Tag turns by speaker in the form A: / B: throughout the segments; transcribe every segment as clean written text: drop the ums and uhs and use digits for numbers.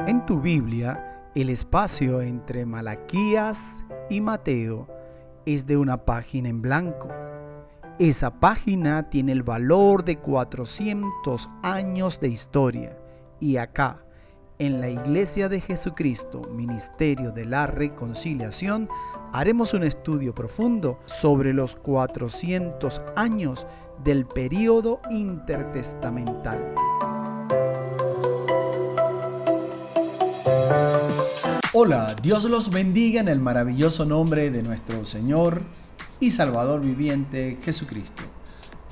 A: En tu Biblia, el espacio entre Malaquías y Mateo es de una página en blanco. Esa página tiene el valor de 400 años de historia. Y acá, en la Iglesia de Jesucristo, Ministerio de la Reconciliación, haremos un estudio profundo sobre los 400 años del período intertestamental. Hola, Dios los bendiga en el maravilloso nombre de nuestro Señor y Salvador viviente Jesucristo.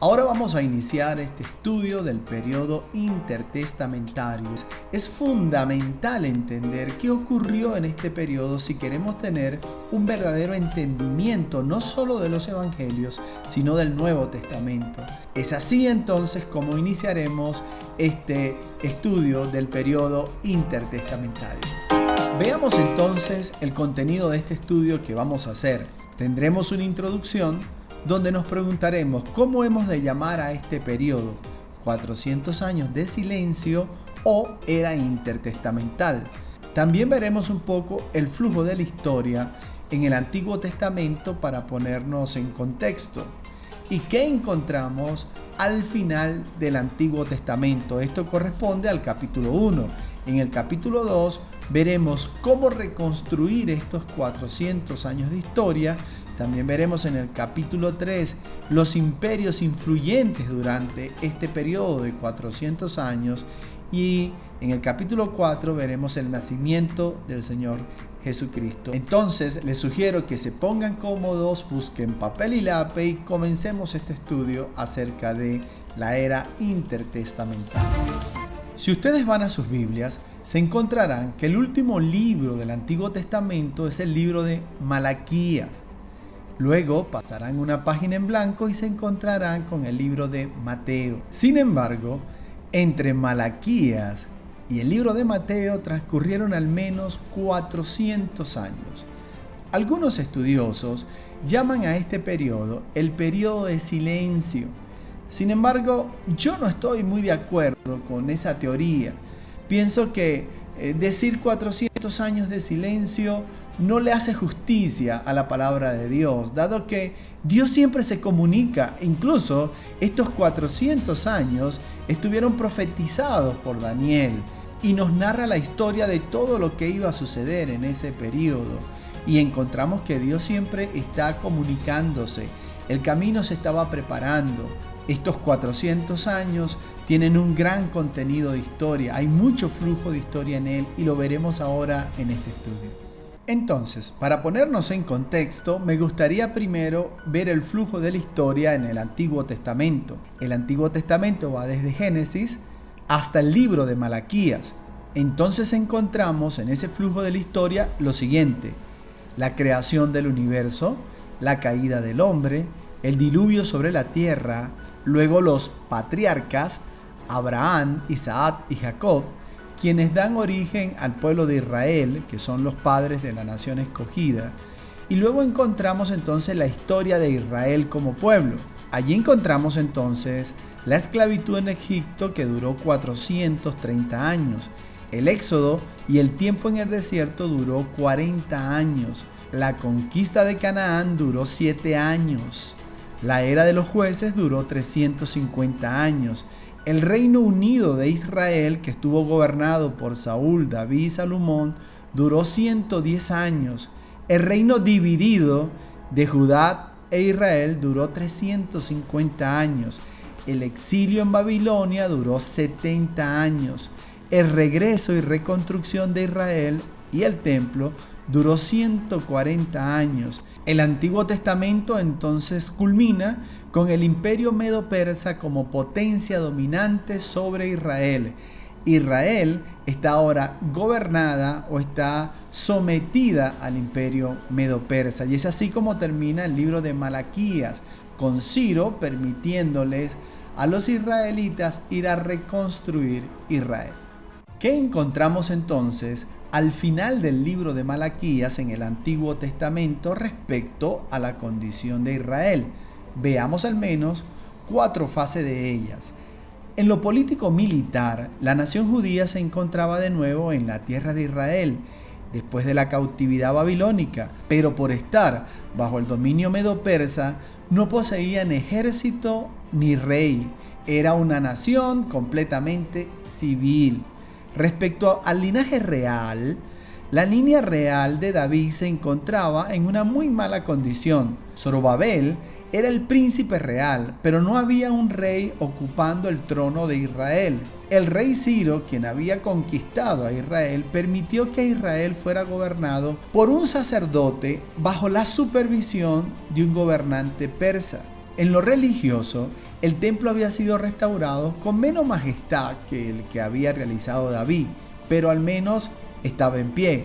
A: Ahora vamos a iniciar este estudio del periodo intertestamentario. Es fundamental entender qué ocurrió en este periodo si queremos tener un verdadero entendimiento no solo de los evangelios, sino del Nuevo Testamento. Es así entonces como iniciaremos este estudio del periodo intertestamentario. Veamos entonces el contenido de este estudio que vamos a hacer. Tendremos una introducción donde nos preguntaremos cómo hemos de llamar a este periodo, 400 años de silencio o era intertestamental. También veremos un poco el flujo de la historia en el Antiguo Testamento para ponernos en contexto. ¿Y qué encontramos al final del Antiguo Testamento? Esto corresponde al capítulo 1. En el capítulo 2 veremos cómo reconstruir estos 400 años de historia. También veremos en el capítulo 3 los imperios influyentes durante este periodo de 400 años. Y en el capítulo 4 veremos el nacimiento del Señor Jesucristo. Entonces les sugiero que se pongan cómodos, busquen papel y lápiz y comencemos este estudio acerca de la era intertestamental. Si ustedes van a sus Biblias, se encontrarán que el último libro del Antiguo Testamento es el libro de Malaquías. Luego pasarán una página en blanco y se encontrarán con el libro de Mateo. Sin embargo, entre Malaquías y el libro de Mateo transcurrieron al menos 400 años. Algunos estudiosos llaman a este periodo el periodo de silencio. Sin embargo, yo no estoy muy de acuerdo con esa teoría. Pienso que decir 400 años de silencio no le hace justicia a la palabra de Dios, dado que Dios siempre se comunica. Incluso estos 400 años estuvieron profetizados por Daniel y nos narra la historia de todo lo que iba a suceder en ese periodo. Y encontramos que Dios siempre está comunicándose. El camino se estaba preparando. Estos 400 años tienen un gran contenido de historia. Hay mucho flujo de historia en él y lo veremos ahora en este estudio. Entonces, para ponernos en contexto, me gustaría primero ver el flujo de la historia en el Antiguo Testamento. El Antiguo Testamento va desde Génesis hasta el libro de Malaquías. Entonces encontramos en ese flujo de la historia lo siguiente: la creación del universo, la caída del hombre, el diluvio sobre la tierra, luego los patriarcas, Abraham, Isaac y Jacob, quienes dan origen al pueblo de Israel, que son los padres de la nación escogida. Y luego encontramos entonces la historia de Israel como pueblo. Allí encontramos entonces la esclavitud en Egipto, que duró 430 años. El éxodo y el tiempo en el desierto duró 40 años. La conquista de Canaán duró 7 años. La era de los jueces duró 350 años. El Reino Unido de Israel, que estuvo gobernado por Saúl, David y Salomón, duró 110 años. El reino dividido de Judá e Israel duró 350 años. El exilio en Babilonia duró 70 años. El regreso y reconstrucción de Israel y el templo duró 140 años. El Antiguo Testamento entonces culmina con el imperio medo-persa como potencia dominante sobre Israel. Israel está ahora gobernada o está sometida al imperio medo-persa. Y es así como termina el libro de Malaquías, con Ciro permitiéndoles a los israelitas ir a reconstruir Israel. ¿Qué encontramos entonces al final del libro de Malaquías en el Antiguo Testamento respecto a la condición de Israel? Veamos al menos 4 fases de ellas. En lo político-militar, la nación judía se encontraba de nuevo en la tierra de Israel, después de la cautividad babilónica, pero por estar bajo el dominio medo-persa, no poseían ejército ni rey. Era una nación completamente civil. Respecto al linaje real, la línea real de David se encontraba en una muy mala condición. Zorobabel era el príncipe real, pero no había un rey ocupando el trono de Israel. El rey Ciro, quien había conquistado a Israel, permitió que Israel fuera gobernado por un sacerdote bajo la supervisión de un gobernante persa. En lo religioso, el templo había sido restaurado con menos majestad que el que había realizado David, pero al menos estaba en pie.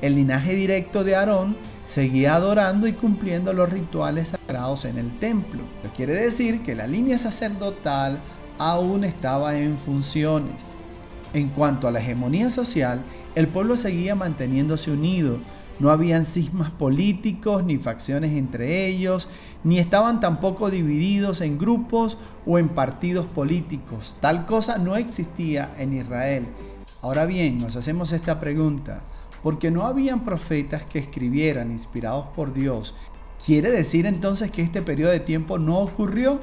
A: El linaje directo de Aarón seguía adorando y cumpliendo los rituales sagrados en el templo. Esto quiere decir que la línea sacerdotal aún estaba en funciones. En cuanto a la hegemonía social, el pueblo seguía manteniéndose unido. No habían cismas políticos ni facciones entre ellos, ni estaban tampoco divididos en grupos o en partidos políticos. Tal cosa no existía en Israel. Ahora bien, nos hacemos esta pregunta: ¿por qué no habían profetas que escribieran inspirados por Dios? ¿Quiere decir entonces que este periodo de tiempo no ocurrió?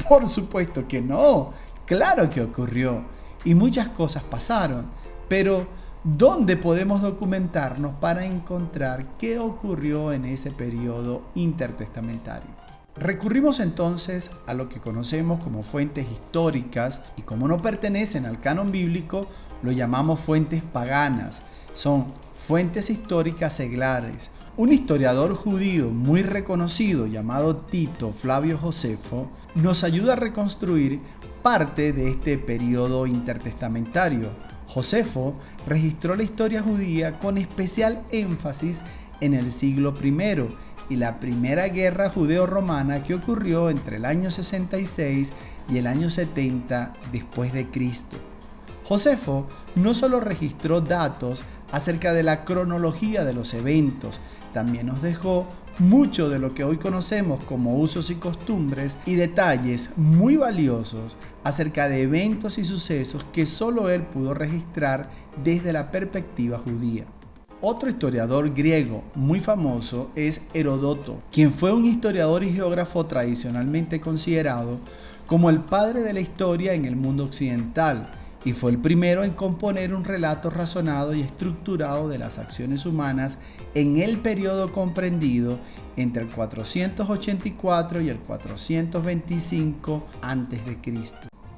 A: Por supuesto que no. Claro que ocurrió y muchas cosas pasaron, pero ¿dónde podemos documentarnos para encontrar qué ocurrió en ese periodo intertestamentario? Recurrimos entonces a lo que conocemos como fuentes históricas y como no pertenecen al canon bíblico, lo llamamos fuentes paganas. Son fuentes históricas seglares. Un historiador judío muy reconocido llamado Tito Flavio Josefo nos ayuda a reconstruir parte de este periodo intertestamentario. Josefo registró la historia judía con especial énfasis en el siglo I y la primera guerra judeo-romana que ocurrió entre el año 66 y el año 70 después de Cristo. Josefo no solo registró datos acerca de la cronología de los eventos, también nos dejó mucho de lo que hoy conocemos como usos y costumbres y detalles muy valiosos acerca de eventos y sucesos que solo él pudo registrar desde la perspectiva judía. Otro historiador griego muy famoso es Heródoto, quien fue un historiador y geógrafo tradicionalmente considerado como el padre de la historia en el mundo occidental, y fue el primero en componer un relato razonado y estructurado de las acciones humanas en el periodo comprendido entre el 484 y el 425 a.C.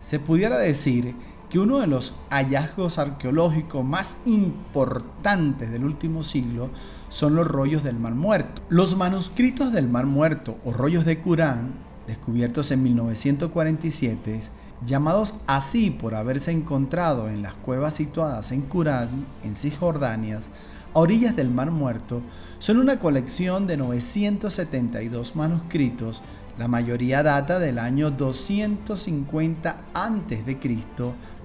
A: Se pudiera decir que uno de los hallazgos arqueológicos más importantes del último siglo son los rollos del Mar Muerto. Los manuscritos del Mar Muerto o rollos de Qurán, descubiertos en 1947, llamados así por haberse encontrado en las cuevas situadas en Qurán, en Cisjordania, a orillas del Mar Muerto, son una colección de 972 manuscritos. La mayoría data del año 250 a.C.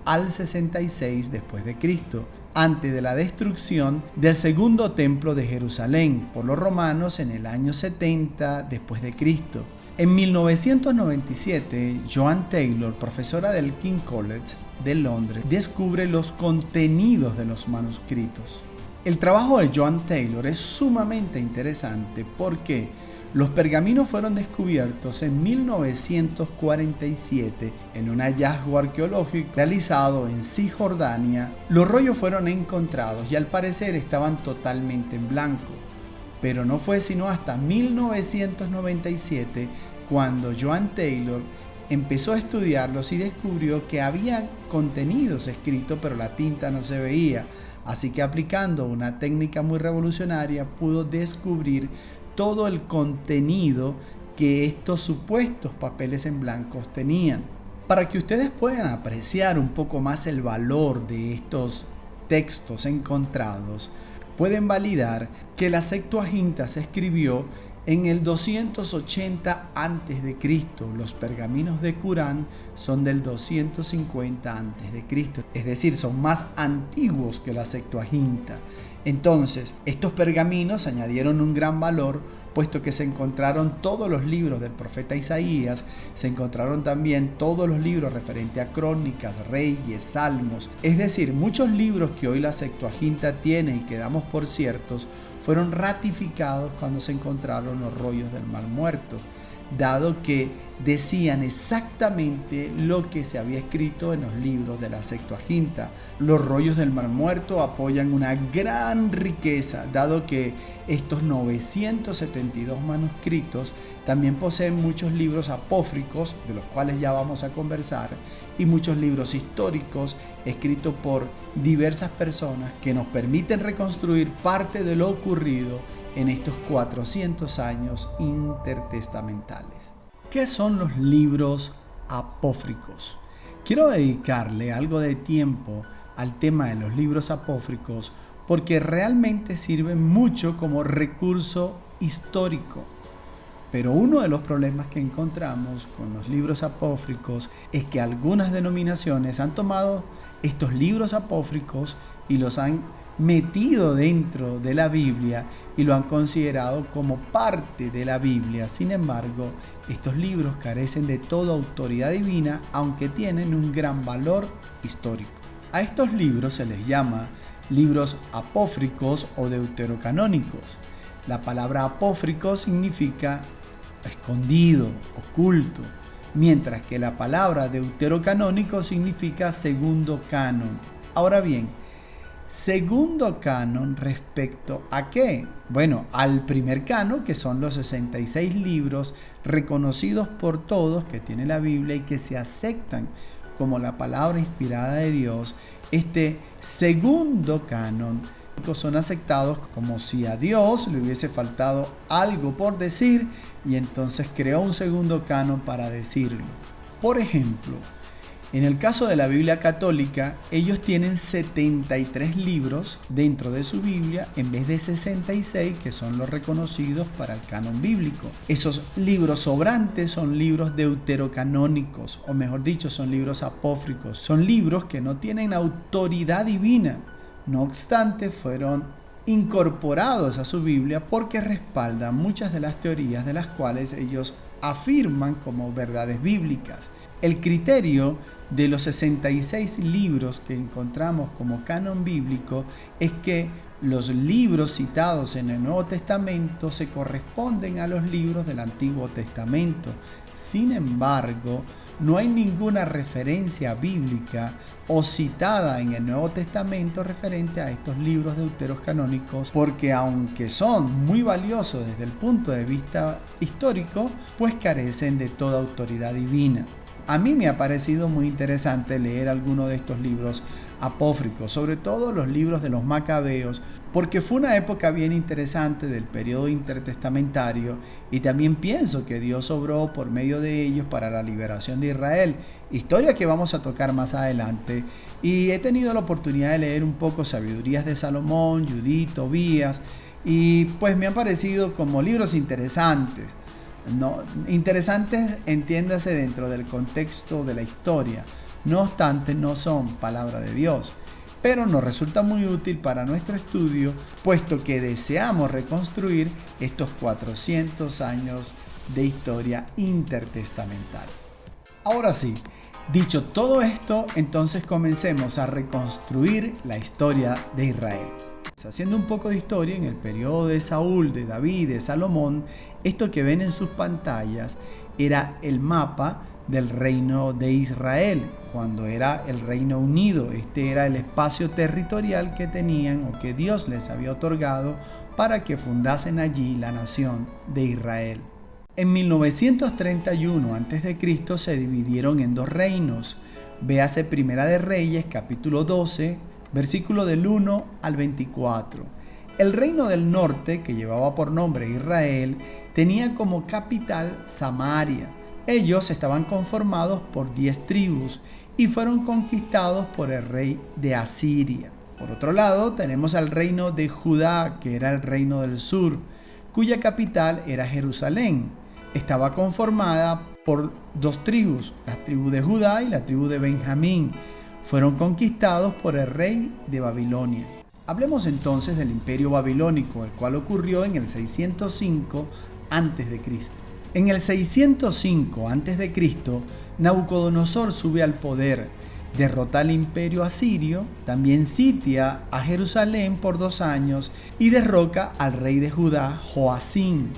A: al 66 después de Cristo, antes de la destrucción del segundo templo de Jerusalén por los romanos en el año 70 después de Cristo. En 1997, Joan Taylor, profesora del King's College de Londres, descubre los contenidos de los manuscritos. El trabajo de Joan Taylor es sumamente interesante porque los pergaminos fueron descubiertos en 1947 en un hallazgo arqueológico realizado en Cisjordania. Los rollos fueron encontrados y al parecer estaban totalmente en blanco. Pero no fue sino hasta 1997 cuando Joan Taylor empezó a estudiarlos y descubrió que había contenidos escritos pero la tinta no se veía. Así que aplicando una técnica muy revolucionaria pudo descubrir todo el contenido que estos supuestos papeles en blancos tenían. Para que ustedes puedan apreciar un poco más el valor de estos textos encontrados, pueden validar que la Septuaginta se escribió en el 280 a.C. Los pergaminos de Qurán son del 250 a.C., es decir, son más antiguos que la Septuaginta. Entonces, estos pergaminos añadieron un gran valor puesto que se encontraron todos los libros del profeta Isaías, se encontraron también todos los libros referentes a Crónicas, Reyes, Salmos, es decir, muchos libros que hoy la Septuaginta tiene y que damos por ciertos, fueron ratificados cuando se encontraron los rollos del Mar Muerto, dado que decían exactamente lo que se había escrito en los libros de la Septuaginta. Los rollos del Mar Muerto apoyan una gran riqueza, dado que estos 972 manuscritos también poseen muchos libros apócrifos, de los cuales ya vamos a conversar, y muchos libros históricos escritos por diversas personas que nos permiten reconstruir parte de lo ocurrido en estos 400 años intertestamentales. ¿Qué son los libros apócrifos? Quiero dedicarle algo de tiempo al tema de los libros apócrifos porque realmente sirven mucho como recurso histórico. Pero uno de los problemas que encontramos con los libros apócrifos es que algunas denominaciones han tomado estos libros apócrifos y los han metido dentro de la Biblia y lo han considerado como parte de la Biblia. Sin embargo, estos libros carecen de toda autoridad divina, aunque tienen un gran valor histórico. A estos libros se les llama libros apócrifos o deuterocanónicos. La palabra apócrifo significa escondido, oculto, mientras que la palabra deuterocanónico significa segundo canon. Ahora bien, segundo canon respecto a qué? Bueno, al primer canon, que son los 66 libros reconocidos por todos que tiene la Biblia y que se aceptan como la palabra inspirada de Dios. Este segundo canon son aceptados como si a Dios le hubiese faltado algo por decir y entonces creó un segundo canon para decirlo. Por ejemplo, en el caso de la Biblia católica, ellos tienen 73 libros dentro de su Biblia en vez de 66 que son los reconocidos para el canon bíblico. Esos libros sobrantes son libros deuterocanónicos, o mejor dicho, son libros apócrifos. Son libros que no tienen autoridad divina. No obstante, fueron incorporados a su Biblia porque respaldan muchas de las teorías de las cuales ellos afirman como verdades bíblicas. El criterio de los 66 libros que encontramos como canon bíblico es que los libros citados en el Nuevo Testamento se corresponden a los libros del Antiguo Testamento. Sin embargo, no hay ninguna referencia bíblica o citada en el Nuevo Testamento referente a estos libros deuterocanónicos, porque aunque son muy valiosos desde el punto de vista histórico, pues carecen de toda autoridad divina. A mí me ha parecido muy interesante leer algunos de estos libros apócrifos, sobre todo los libros de los Macabeos, porque fue una época bien interesante del periodo intertestamentario y también pienso que Dios obró por medio de ellos para la liberación de Israel, historia que vamos a tocar más adelante. Y he tenido la oportunidad de leer un poco Sabidurías de Salomón, Judith, Tobías, y pues me han parecido como libros interesantes. No, interesantes, entiéndase, dentro del contexto de la historia. No obstante, no son palabra de Dios, pero nos resulta muy útil para nuestro estudio, puesto que deseamos reconstruir estos 400 años de historia intertestamental. Ahora sí, dicho todo esto, entonces comencemos a reconstruir la historia de Israel. Haciendo un poco de historia, en el periodo de Saúl, de David, de Salomón, esto que ven en sus pantallas era el mapa del reino de Israel, cuando era el Reino Unido. Este era el espacio territorial que tenían o que Dios les había otorgado para que fundasen allí la nación de Israel. En 1931 a.C. se dividieron en dos reinos. Véase Primera de Reyes, capítulo 12, versículo del 1 al 24. El reino del norte, que llevaba por nombre Israel, tenía como capital Samaria. Ellos estaban conformados por 10 tribus y fueron conquistados por el rey de Asiria. Por otro lado, tenemos al reino de Judá, que era el reino del sur, cuya capital era Jerusalén. Estaba conformada por 2 tribus, la tribu de Judá y la tribu de Benjamín. Fueron conquistados por el rey de Babilonia. Hablemos entonces del Imperio Babilónico, el cual ocurrió en el 605 a.C. En el 605 a.C., Nabucodonosor sube al poder, derrota al imperio asirio, también sitia a Jerusalén por 2 años y derroca al rey de Judá, Joacim.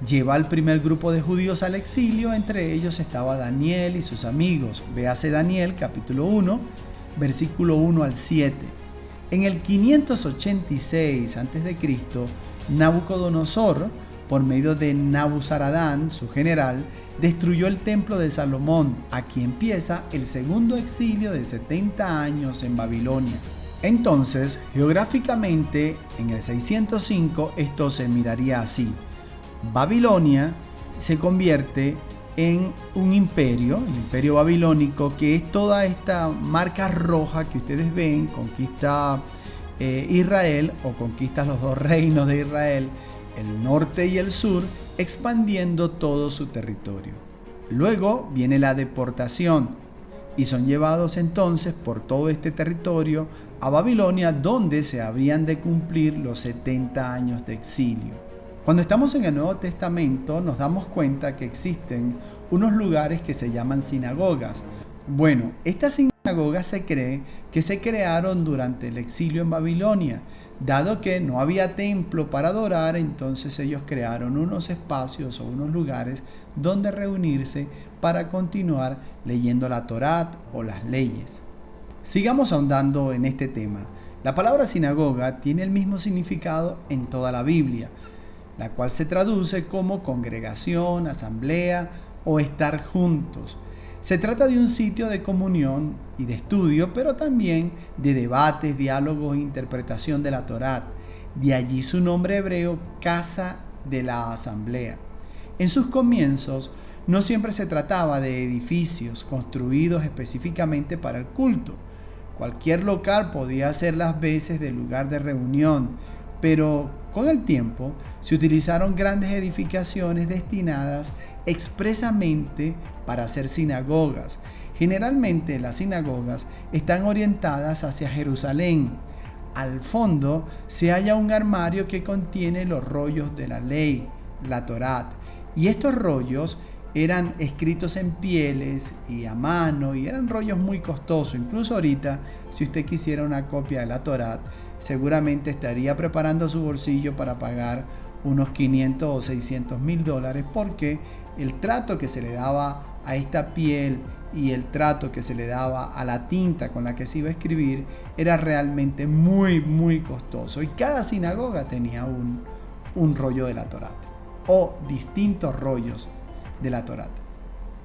A: Lleva al primer grupo de judíos al exilio, entre ellos estaba Daniel y sus amigos. Véase Daniel capítulo 1, versículo 1 al 7. En el 586 a.C., Nabucodonosor, por medio de Nabuzaradán, su general, destruyó el templo de Salomón. Aquí empieza el segundo exilio de 70 años en Babilonia. Entonces, geográficamente, en el 605 esto se miraría así. Babilonia se convierte en un imperio, el imperio babilónico, que es toda esta marca roja que ustedes ven, conquista Israel o conquista los 2 reinos de Israel, el norte y el sur, expandiendo todo su territorio. Luego viene la deportación y son llevados entonces por todo este territorio a Babilonia, donde se habrían de cumplir los 70 años de exilio. Cuando estamos en el Nuevo Testamento nos damos cuenta que existen unos lugares que se llaman sinagogas. Bueno, estas sinagogas se cree que se crearon durante el exilio en Babilonia. Dado que no había templo para adorar, entonces ellos crearon unos espacios o unos lugares donde reunirse para continuar leyendo la Torá o las leyes. Sigamos ahondando en este tema. La palabra sinagoga tiene el mismo significado en toda la Biblia, la cual se traduce como congregación, asamblea o estar juntos. Se trata de un sitio de comunión y de estudio, pero también de debates, diálogos e interpretación de la Torá. De allí su nombre hebreo, Casa de la Asamblea. En sus comienzos, no siempre se trataba de edificios construidos específicamente para el culto. Cualquier local podía ser las veces de lugar de reunión, pero con el tiempo se utilizaron grandes edificaciones destinadas expresamente para hacer sinagogas. Generalmente las sinagogas están orientadas hacia Jerusalén. Al fondo se halla un armario que contiene los rollos de la ley, la Torá, y estos rollos eran escritos en pieles y a mano, y eran rollos muy costosos. Incluso ahorita, si usted quisiera una copia de la Torá, seguramente estaría preparando su bolsillo para pagar unos 500 o 600 mil dólares, porque el trato que se le daba a esta piel y el trato que se le daba a la tinta con la que se iba a escribir era realmente muy costoso. Y cada sinagoga tenía un rollo de la Torá o distintos rollos de la Torá.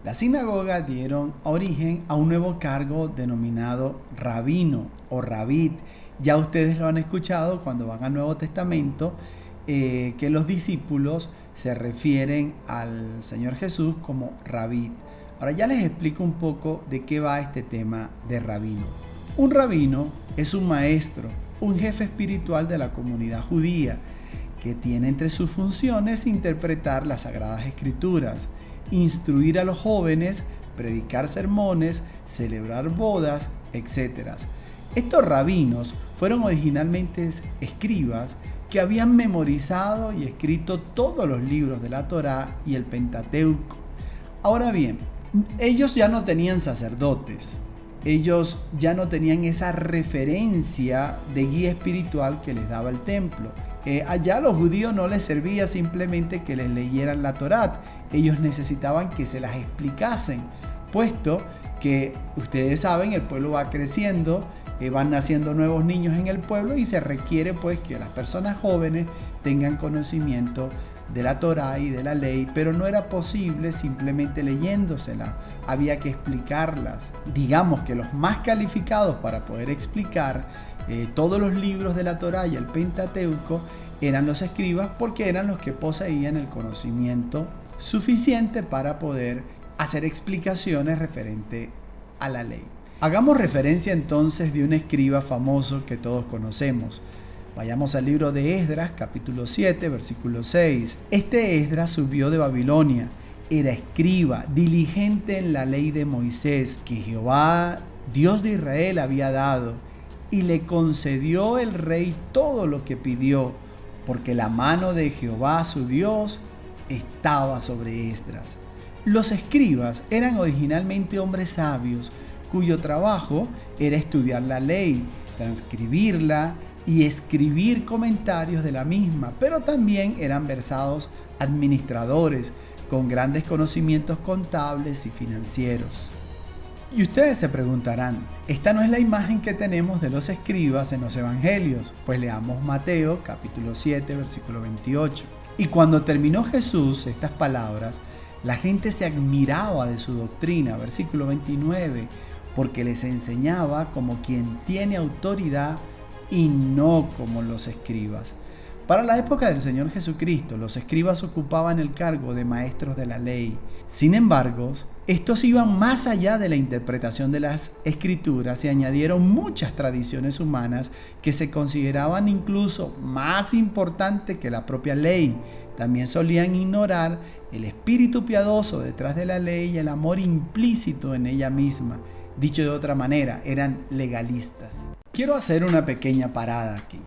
A: Las sinagogas dieron origen a un nuevo cargo denominado rabino o rabit. Ya ustedes lo han escuchado cuando van al Nuevo Testamento, que los discípulos se refieren al Señor Jesús como rabí. Ahora ya les explico un poco de qué va este tema de rabino. Un rabino es un maestro, un jefe espiritual de la comunidad judía, que tiene entre sus funciones interpretar las Sagradas Escrituras, instruir a los jóvenes, predicar sermones, celebrar bodas, etc. Estos rabinos fueron originalmente escribas que habían memorizado y escrito todos los libros de la Torá y el Pentateuco. Ahora bien, ellos ya no tenían sacerdotes, ellos ya no tenían esa referencia de guía espiritual que les daba el templo. Allá a los judíos no les servía simplemente que les leyeran la Torá, ellos necesitaban que se las explicasen, puesto que ustedes saben, el pueblo va creciendo, van naciendo nuevos niños en el pueblo y se requiere pues que las personas jóvenes tengan conocimiento de la Torá y de la ley, pero no era posible simplemente leyéndosela, había que explicarlas. Digamos que los más calificados para poder explicar todos los libros de la Torá y el Pentateuco eran los escribas, porque eran los que poseían el conocimiento suficiente para poder hacer explicaciones referente a la ley. Hagamos referencia entonces de un escriba famoso que todos conocemos. Vayamos al libro de Esdras, capítulo 7, versículo 6. Este Esdras subió de Babilonia, era escriba, diligente en la ley de Moisés, que Jehová, Dios de Israel, había dado. y le concedió el rey todo lo que pidió, porque la mano de Jehová su Dios estaba sobre Esdras. Los escribas eran originalmente hombres sabios, cuyo trabajo era estudiar la ley, transcribirla y escribir comentarios de la misma, pero también eran versados administradores con grandes conocimientos contables y financieros. Y ustedes se preguntarán, esta no es la imagen que tenemos de los escribas en los evangelios, pues leamos Mateo capítulo 7 versículo 28. Y cuando terminó Jesús estas palabras, la gente se admiraba de su doctrina, versículo 29, porque les enseñaba como quien tiene autoridad y no como los escribas. Para la época del Señor Jesucristo, los escribas ocupaban el cargo de maestros de la ley. Sin embargo, estos iban más allá de la interpretación de las escrituras y añadieron muchas tradiciones humanas que se consideraban incluso más importantes que la propia ley. También solían ignorar el espíritu piadoso detrás de la ley y el amor implícito en ella misma. Dicho de otra manera, eran legalistas. Quiero hacer una pequeña parada aquí,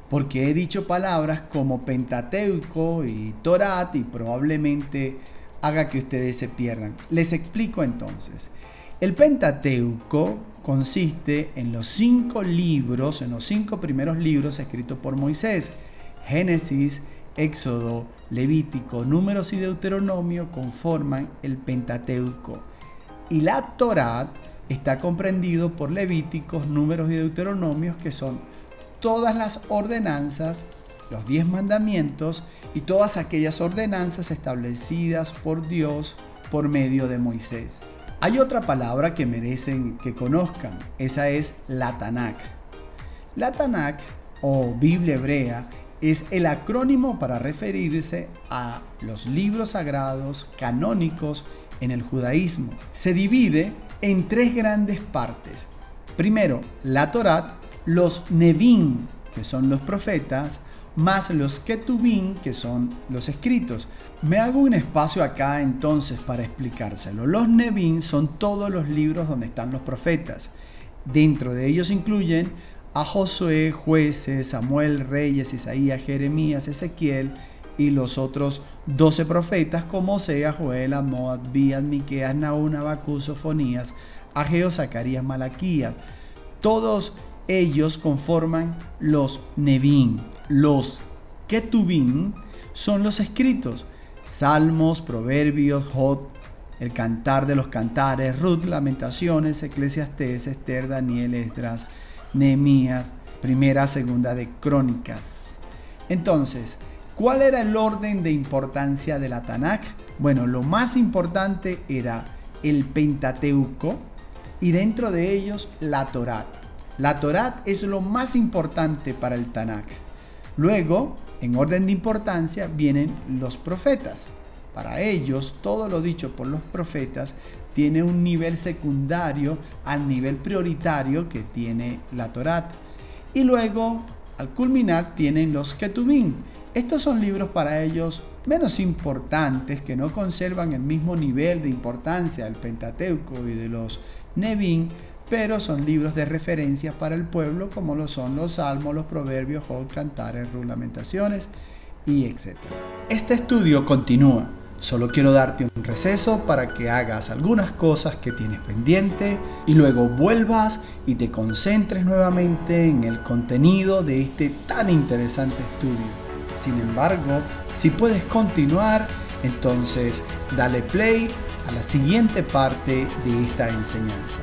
A: porque he dicho palabras como Pentateuco y Torat y probablemente haga que ustedes se pierdan. Les explico entonces. El Pentateuco consiste en los 5 libros, en los 5 primeros libros escritos por Moisés: Génesis, Éxodo, Levítico, Números y Deuteronomio conforman el Pentateuco. Y la Torat está comprendido por Levíticos, Números y Deuteronomios, que son todas las ordenanzas, los 10 mandamientos y todas aquellas ordenanzas establecidas por Dios por medio de Moisés. Hay otra palabra que merecen que conozcan, esa es la Tanakh. La Tanakh, o Biblia hebrea, es el acrónimo para referirse a los libros sagrados canónicos en el judaísmo. Se divide en 3 grandes partes. Primero, la Torat, los Nevim, que son los profetas, más los Ketubim, que son los escritos. Me hago un espacio acá entonces para explicárselo. Los Nevim son todos los libros donde están los profetas. Dentro de ellos incluyen a Josué, Jueces, Samuel, Reyes, Isaías, Jeremías, Ezequiel y los otros 12 profetas como Oseas, Joel, Amós, Abdías, Miqueas, Nahum, Habacuc, Sofonías, Ageo, Zacarías, Malaquías. Todos ellos conforman los Nevim. Los Ketubim son los escritos: Salmos, Proverbios, Job, el Cantar de los Cantares, Ruth, Lamentaciones, Eclesiastés, Esther, Daniel, Esdras, Nehemías, Primera, Segunda de Crónicas. Entonces, ¿cuál era el orden de importancia de la Tanakh? Bueno, lo más importante era el Pentateuco y dentro de ellos la Torat. La Torat es lo más importante para el Tanakh. Luego, en orden de importancia, vienen los profetas. Para ellos, todo lo dicho por los profetas tiene un nivel secundario al nivel prioritario que tiene la Torat. Y luego, al culminar, tienen los Ketubim. Estos son libros para ellos menos importantes, que no conservan el mismo nivel de importancia del Pentateuco y de los Nevim, pero son libros de referencia para el pueblo, como lo son los Salmos, los Proverbios, Job, Cantares, Ruth, Lamentaciones y etc. Este estudio continúa. Solo quiero darte un receso para que hagas algunas cosas que tienes pendiente y luego vuelvas y te concentres nuevamente en el contenido de este tan interesante estudio. Sin embargo, si puedes continuar, entonces dale play a la siguiente parte de esta enseñanza.